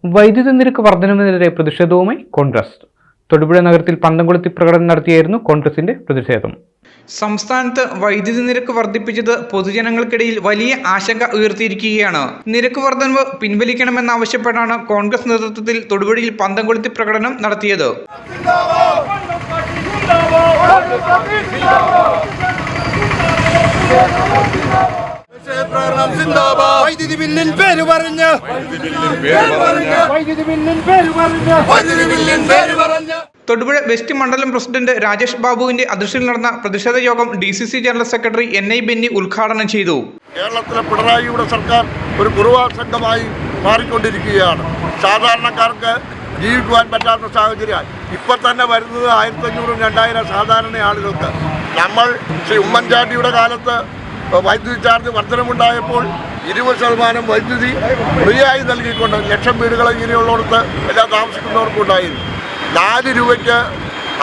വൈദ്യുതി നിരക്ക് വർധനവിനെതിരെ പ്രതിഷേധവുമായി കോൺഗ്രസ്. തൊടുപുഴ നഗരത്തിൽ പന്തം കൊളുത്തി പ്രകടനം നടത്തിയായിരുന്നു കോൺഗ്രസിന്റെ പ്രതിഷേധം. സംസ്ഥാനത്ത് വൈദ്യുതി നിരക്ക് വർദ്ധിപ്പിച്ചത് പൊതുജനങ്ങൾക്കിടയിൽ വലിയ ആശങ്ക ഉയർത്തിയിരിക്കുകയാണ്. നിരക്ക് വർധനവ് പിൻവലിക്കണമെന്നാവശ്യപ്പെട്ടാണ് കോൺഗ്രസ് നേതൃത്വത്തിൽ തൊടുപുഴയിൽ പന്തം കൊളുത്തി പ്രകടനം നടത്തിയത്. വൈദ്യുതി ബില്ലിൻ പേര് പറഞ്ഞ് തൊടുപുഴ വെസ്റ്റ് മണ്ഡലം പ്രസിഡന്റ് രാജേഷ് ബാബുവിന്റെ അധ്യക്ഷതയിൽ നടന്ന പ്രതിഷേധ യോഗം DCC general secretary NI Benny ഉദ്ഘാടനം ചെയ്തു. കേരളത്തിലെ പിണറായിയുടെ സർക്കാർ ഒരു കുറുവാ സംഘമായി മാറിക്കൊണ്ടിരിക്കുകയാണ്. സാധാരണക്കാർക്ക് ജീവിക്കുവാൻ പറ്റാത്ത സാഹചര്യം ഇപ്പം തന്നെ വരുന്നത് 1500-2000 സാധാരണ ആളുകൾക്ക്. നമ്മൾ ശ്രീ ഉമ്മൻചാണ്ടിയുടെ കാലത്ത് വൈദ്യുതി ചാർജ് വർധനമുണ്ടായപ്പോൾ 20% വൈദ്യുതി ഫ്രീ ആയി നൽകിക്കൊണ്ട് ലക്ഷം വീടുകൾ ഇങ്ങനെയുള്ളിടത്ത് എല്ലാം താമസിക്കുന്നവർക്കുണ്ടായിരുന്നു. 4 രൂപയ്ക്ക്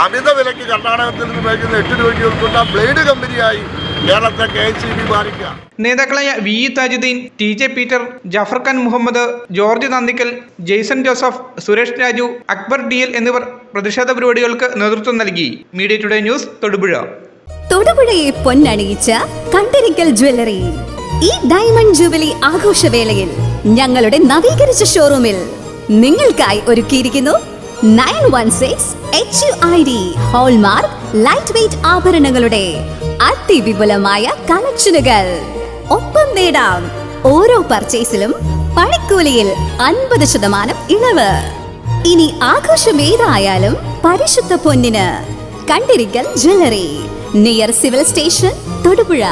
അമിത വിലയ്ക്ക് കർണാടകത്തിൽ നിന്ന് മേടിക്കുന്ന 8 രൂപയ്ക്ക് വിൽക്കുന്ന ബ്ലേഡ് കമ്പനിയായി കേരളത്തെ KSEB മാറിക്കുക. നേതാക്കളായ VE Thajudheen, TJ Peter, Jafar Khan Muhammad, George Nandikkal, Jason Joseph, Suresh Raju, Akbar DL എന്നിവർ പ്രതിഷേധ പരിപാടികൾക്ക് നേതൃത്വം നൽകി. Media today news, Thodupuzha. തൊടുപുഴയെ പൊന്നണിയിച്ച കണ്ടിരിക്കൽ ജ്വല്ലറി ഈ ഡയമണ്ട് ജൂബിലി ആഘോഷവേളയിൽ ഞങ്ങളുടെ നവീകരിച്ച ഷോറൂമിൽ നിങ്ങൾക്കായി ഒരുക്കിയിരിക്കുന്നു 916 HUID ഹോൾമാർക്ക് ലൈറ്റ് വെയ്റ്റ് ആഭരണങ്ങളുടെ അതിവിപുലമായ കളക്ഷനുകൾ. ഒപ്പം നേടാം ഓരോ പർച്ചേസിലും പണിക്കൂലിയിൽ 50% ഇളവ്. ഇനി ആഘോഷം ഏതായാലും പരിശുദ്ധ പൊന്നിന് Kandirikkal jewellery, near civil station, Thodupuzha.